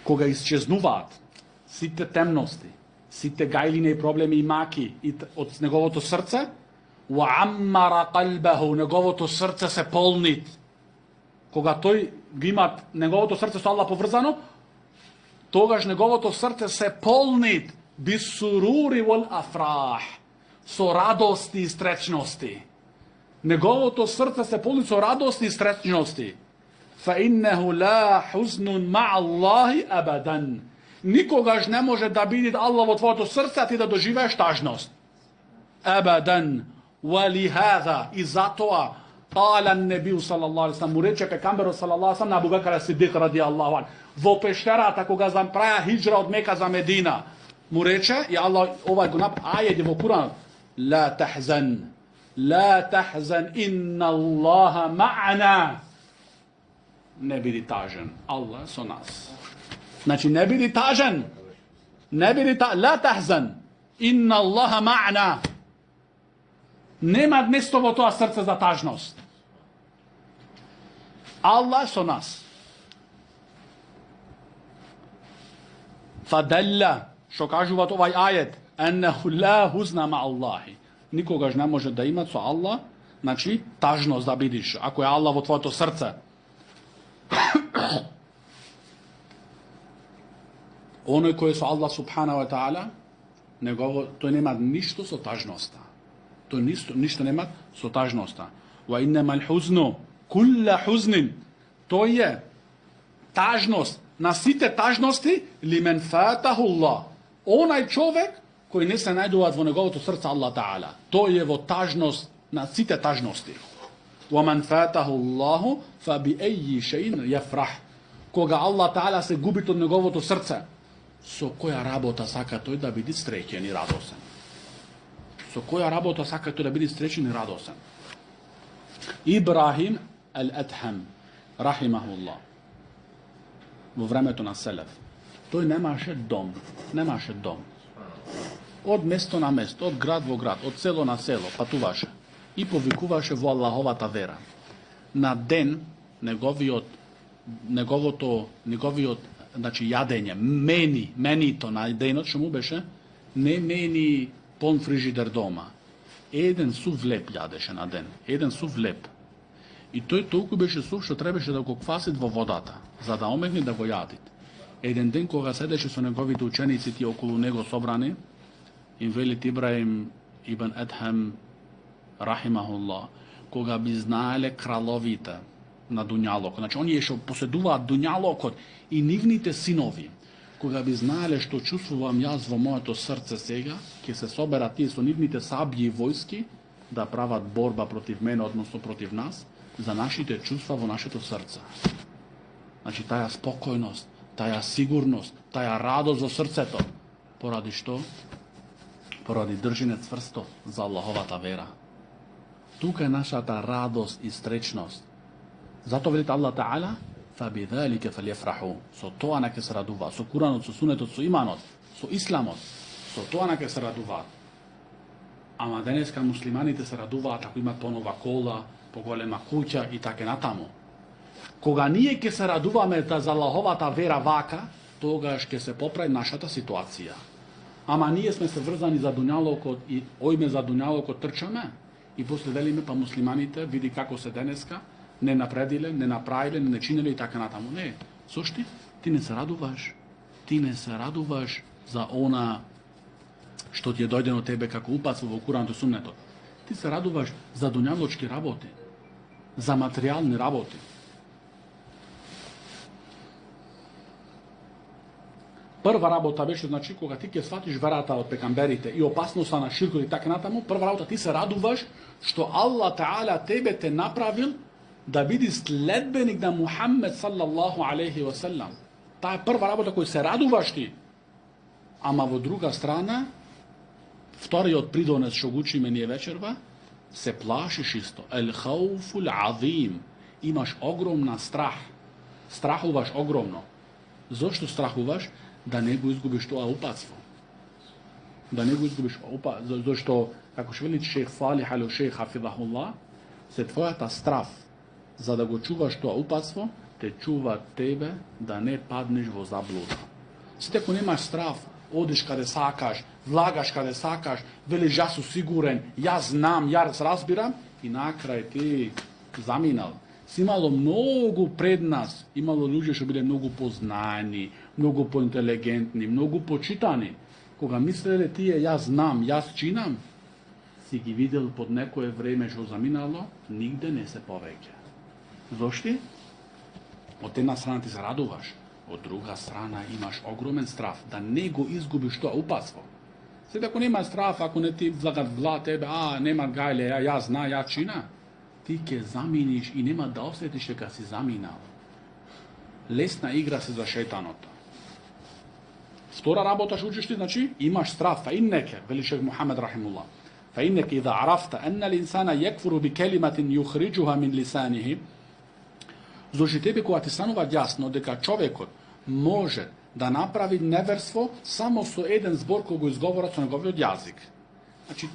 кога исчезнуваат сите темности, сите гајлини и проблеми и маки од неговото срце, wa ammara qalbahu, неговото срце се полни. Кога тој ги има неговото срце со Аллах поврзано, тогаш неговото срце се полни бисурури вал афрах, со радости и стречности. Неговото срце се полни со радости и стречности. Fa innahu la huznun ma'a Allahi abadan. Никогаш не може да биде Аллах во твоето срце, а ти да доживееш тажност. Абадан. Валихаза. И затоа قال النبي صلى الله عليه وسلم, му рече пекамберот صلى الله عليه وسلم на Абу Бекр Сидик ради Аллаху ан, во пештерата кога запраја хиџра од Мека за Медина, му рече, и Аллах ова го нап ајети во Куранот, ла тахзан инна Аллаха ма'ана. Не биди тажен, Аллах со нас. Значи не биди тажен, ла тахзан инна Аллаха ма'ана. Нема место во тоа срце за тажност. Аллах со нас. Фаделла, што кажуваат овај ајет, еннеху ла хузна ма Аллахи. Никогаш не може да имат со Аллах, значи тажност да бидиш, ако е Аллах во твоето срце. Оној кој е со Аллах субхана ва таала, тој нема ништо со тажноста. Тој ништо нема со тажноста. Ва иннамал хузну кулла хузнин. Тој е тажност на сите тажности лимен фатаху Аллах. Онај човек кој не се најдуваат во неговото срце Аллах таала. Тој е во тажност на сите тажности. Ва ман фатаху Аллаху фа би аји шејин јафрах. Кога Аллах таала се губи од неговото срце, со која работа сака тој да биде среќен и радосен? Со која работа сака тој да биде среќен и радосен? Ибрахим ал-Адхам рахимахуллах, во времето на Селеф, тој немаше дом. Од место на место, од град во град, од село на село патуваше и повикуваше во Аллаховата вера. На ден неговиот значи јадење, менито на денот што му беше, не мени полн фрижидер дома. Еден сув леп јадеше на ден, еден сув леп. И тој толку беше сув што требаше да го квасит во водата, за да омегне да го јадит. Еден ден кога седеше со неговите ученици тие околу него собрани, им вели Ибраим ибн Адхам рахимахуллах, кога би знаеле краловите на дуњалокот, значи оние што поседуваат дуњалокот и нивните синови, кога би знаеле што чувствувам јас во моето срце сега, ќе се соберат тие со нивните сабји и војски да прават борба против мене, односно против нас, за нашите чувства во нашето срце. Значи таја спокојност, таја сигурност, таја радост во срцето, поради што? Поради држење цврсто за Аллаховата вера. Тука е нашата радост и стречност. Зато велите Аллах Таала, فَبِذَلِكَ فَلْيَفْرَحُوا. Со тоа нека се радува, со Куранот, со Сунетот, со иманот, со Исламот, со тоа нека се радуваат. Ама денеска муслиманите се радуваат ако имат понова кола, поголема куќа и така натаму. Кога ние ќе се радуваме за Аллаховата вера вака, тогаш ќе се поправи нашата ситуација. Ама ние сме се врзани за дуњалокот и ојме за дуњалокот трчаме и после велиме па муслиманите види како се денеска, не напредиле, не направиле, не чинеле и така натаму. Не, зошто? Ти не се радуваш. Ти не се радуваш за она што ти е дојдено тебе како упатство во Куранот и Суннетот. Ти се радуваш за дуњалочки работи, за материјални работи. Прва работа беше, значи, кога ти ќе сватиш верата од пекамберите и опасноста на ширкот и така натаму, прва работа ти се радуваш што Аллах Таала тебе те направил да биди следбеник на Мухаммед саллаллаху алейхи ва селам. Таа е прва работа која се радуваш ти. Ама во друга страна, вториот придонес што го учиме ние вечерва, се плашиш исто. Ел хауфул азим. Имаш огромна страх. Страхуваш огромно. Зошто страхуваш? Да не го изгубиш тоа упатство. Да не го изгубиш зашто, како што вели шех Салих ал шех хафизахуллах, се твојата страв за да го чуваш тоа упатство, те чува тебе да не паднеш во заблуда. Сите ако немаш страв, одиш каде сакаш, влагаш каде сакаш, велиш јас сум сигурен, јас знам, јас разбирам, и накрај ти заминал. Си имало многу пред нас, имало луѓе што биле многу познани, многу поинтелигентни, многу почитани. Кога мислеле тие јас знам, јас чинам, си ги видел под некое време што заминало, нигде не се повеќе. Зошти? Од една страна ти се радуваш, од друга страна имаш огромен страв да не го изгубиш тоа упатство. Сега ако нема страв, ако не ти влагат вла тебе, нема гајле, јас зна, ја чина, ти ќе заминиш и нема да осетиш дека си заминал. Лесна игра се за шејтанот. Втора работа што учиш ти, значи, имаш страв, фа иннеке, вели шех Мухамед рахимуллах. Фа иннеке ида арафта анна l'insana јекфуру би келиматин јухриджуха мин лисанихи. Зошто тебе кога ти станува јасно дека човекот може да направи неверство само со еден збор кој го изговора со неговиот јазик. Значи,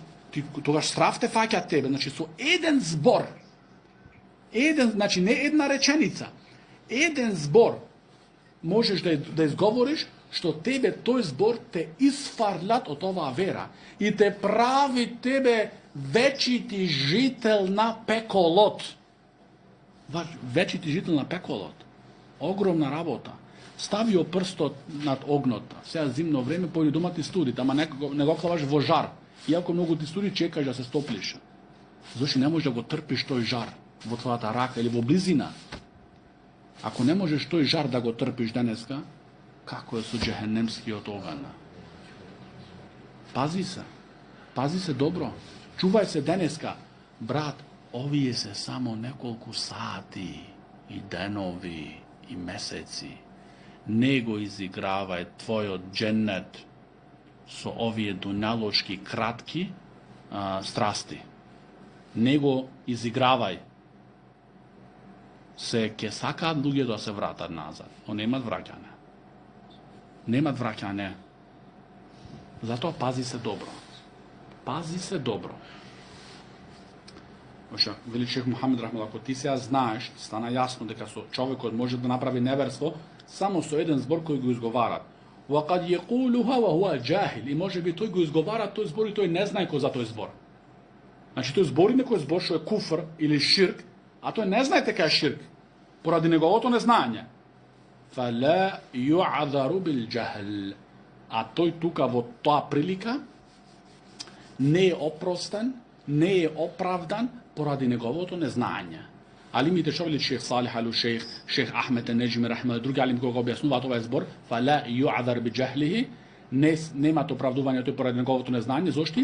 тогаш страв те фаќа тебе, значи со еден збор, значи не една реченица, еден збор можеш да изговориш, што тебе тој збор те изфарлат од оваа вера и те прави тебе вечити жител на пеколот. Вечити жител на пеколот. Огромна работа. Ставио прстот над огнота. Сега зимно време, појди дома ти студи, ама не го клаваш во жар. Иако многу ти студи, чекаш да се стоплиш. Зошто не можеш да го трпиш тој жар во твојата рака или во близина. Ако не можеш тој жар да го трпиш денеска, како е со джехенемскиот оган? Пази се добро. Чувај се денеска. Брат, овие се само неколку сати и денови и месеци. Не го изигравај твојот дженнет со овие дуњалочки кратки страсти. Не го изигравај. Се ќе сакаат луѓе да се вратат назад, но немат враќање. Немат враќање. Затоа пази се добро. Пази се добро. Оша, вели шех Мухамед рахмелlah, ако ти сега знаеш, стана јасно дека со човекот може да направи неверство само со еден збор кој го изговара. وَقَدْ يَقُولُهَا وَهُوَ جَاهِلٌ. И може би тој го изговара тој збор и тој не знае кој за тој збор. Значи тој збори некој збор што е куфр или ширк, а тој не знае дека е ширк поради неговото незнање. فَلَا يُعَذَرُ بِالْجَهْلِ. А тој тука во тоа прилика не е опростен, не е оправдан поради неговото незнање. Алимите што вели шех Салих ал шех, шех Ахмед ен-Неџми рахмелlah, други алими кога објаснуваат овој збор, فَلَا يُعَذَرْ بِجَهْلِهِ, немат оправдување тој поради неговото незнање. Зошто?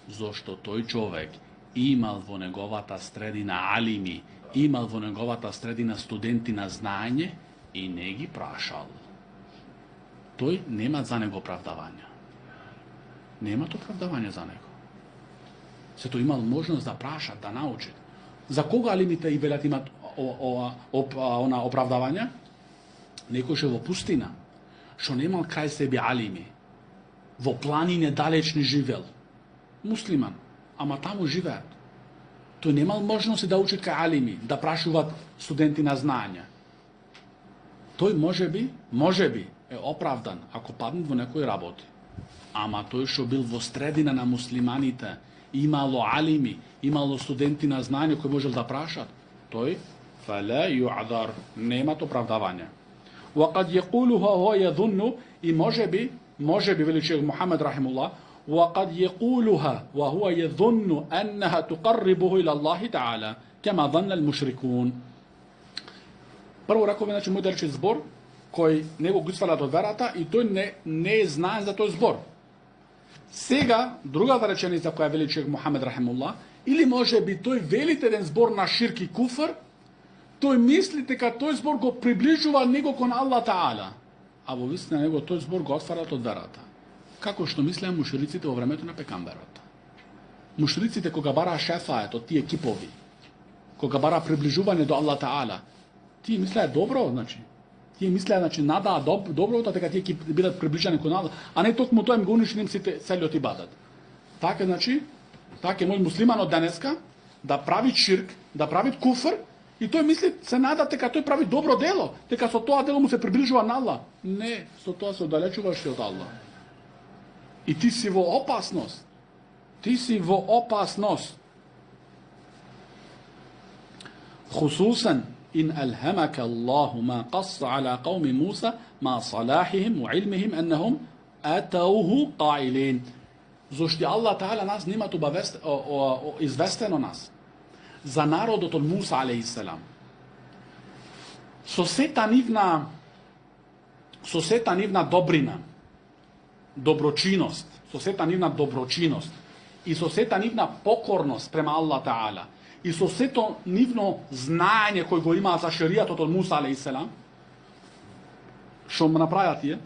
Зошто тој човек имал во неговата средина алими, имал во неговата средина студенти на знаење и не ги прашал. Тој нема за него оправдавања. Немат оправдавање за него. Сето имал можност да прашат, да научат. За кога алимите и велат имат оправдавања? Некој што во пустина, што немал крај себе алими, во планине далечни живел, муслиман, ама таму живеат. Тој немал можност да учат кај алими, да прашуваат студенти на знаење. Тој може би е оправдан ако падне во некој работи. Ама тој што бил во средина на муслиманите, имало алими, имало студенти на знаење кои можел да прашат, тој فَلَا يُعْذَرْ, немат оправдавање. وَقَدْ يَقُولُهَا هُوَ يَظُنُّ, и може би вели шех Мухамед рахимуллах, وقد يقولها وهو يظن أنها تقربه إلى الله تعالى كما ظن المشركون. Prvo rekao znači moj delični zbor koji nekog izvala do verata i to ne zna za to zbor. Сега, другата реченица која вели човек Мухамед рахимуллах, или може би тој велите еден збор на ширк и куфр, тој мисли дека тој збор го приближува него кон Аллах Таала, а во вистина него тој збор го отварат од верата. Како што мислеа мушриците во времето на пекамберот. Мушриците кога бара шефаат од тие кипови, кога бара приближување до Аллах Таала, тие мислеа добро, значи. Тие мислеа, значи, надаа доброто, дека тие ќе бидат приближени кон Аллах, а не токму тоа им го уништи им сите целиот ибадат. Така, значи, така мој муслиманот денеска да прави ширк, да прави куфр, и тој мисли, се нада дека тој прави добро дело, дека со тоа дело му се приближува на Аллах. Не, со тоа се оддалечуваш од Аллах. И ти си во опасност. Ти си во опасност. Хусусан إن ألهمك الله ما قص على قوم موسى مع صلاحهم وعلمهم أنهم أتوه قائلين. Зошто Аллах Таала нас нема известено нас за народот од Муса алейхиссалам. Со сета нивна добрина, доброчиност, со сета нивна доброчиност и со сета нивна покорност према Аллах Таала, и со сето нивно знаење кој го имаа за шеријатот од Муса алейхиссалам, што му направија тие,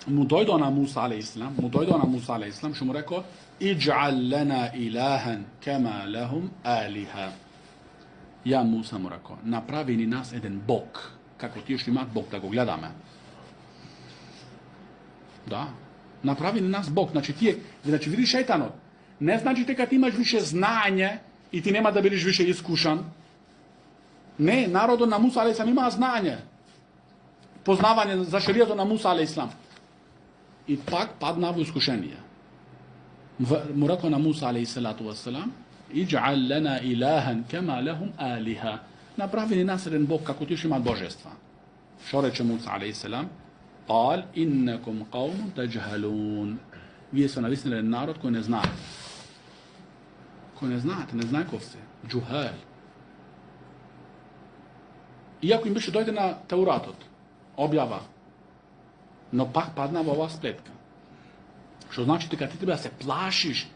му дојдо на Муса алейхиссалам, што му рекол: "Идж'ал лана илахан кама лахум алиха." Ја Муса му рекол: "Направи ни нас еден бог, како тие што имаат бог, да го гледаме." Да, направи ни нас бог. Значи види шејтанот. Не значи дека ти имаш више знаење и ти нема да бидеш више искушан. Не, народот на Муса алейхиссалам имаа знаење, познавање за шеријатот на Муса алейхиссалам. И пак падна во искушение. Му рекол на Муса алейхиссалату вассалам: "Идж'ал лана илахан кама лахум алиха." Направи ни нас еден бог како тие што имаат божества. Што рече Муса алейхиссалам? "Кал иннакум каумун таджхалун." Вие сте навистина еден народ кој не знае. Кој не знаете, не знае кој сте. Джухал. Иако им беше дојде на Тауратот, објава, но пак падна во оваа сплетка. Што значи дека ти треба да се плашиш,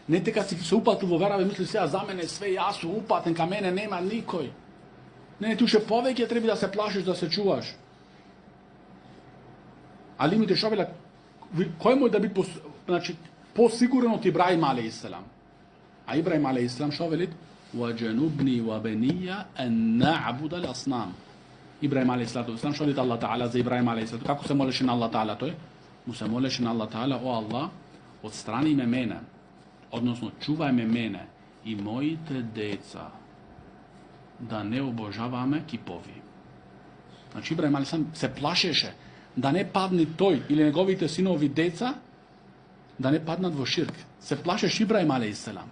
не дека си се упатил во вера и мислиш сега за мене све јас сум упатен, ка мене нема никој. Не, ти уште повеќе треба да се плашиш, да се чуваш. Али ми те што велат, кој може да биде значи посигурен од Ибраим алейхиссалам? А Ибраим алейхиссалам што велит? "Ваджанубни ва бенија ан на'буда al-asnam." Ибраим алейхиссалам што велит Аллах Таала за Ибраим алейхиссалам? Како се молеше на Аллах Таала тој? Му се молеше на Аллах Таала: "О Аллах, отстрани ме мене, односно чувај ме мене и моите деца да не обожаваме кипови." Значи Ибраим алейхиссалам се плашеше да не падне тој или неговите синови деца да не паднат во ширк. Се плашеше Ибраим алейхиссалам.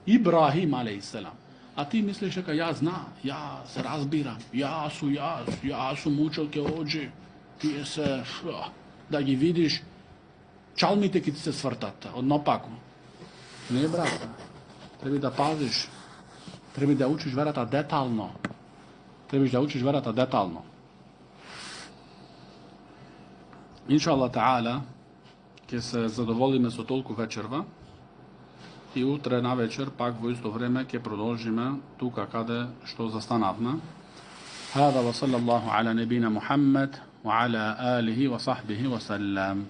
Ибрахим алейхиссалам. А ти мислиш дека ја зна, ја се разбирам, јас сум учел ке оđe, тие се, да ги видиш, чалмите ки ти се свртат, од напаку. Не, брата, треба да пазиш, треба да учиш верата детално. Инша Аллах Таала, ќе се задоволиме со толку вечерва и утре на вечер пак во исто време ќе продолжиме тука каде што застанавме. هذا وصلى الله على نبينا محمد وعلى آله وصحبه وسلم.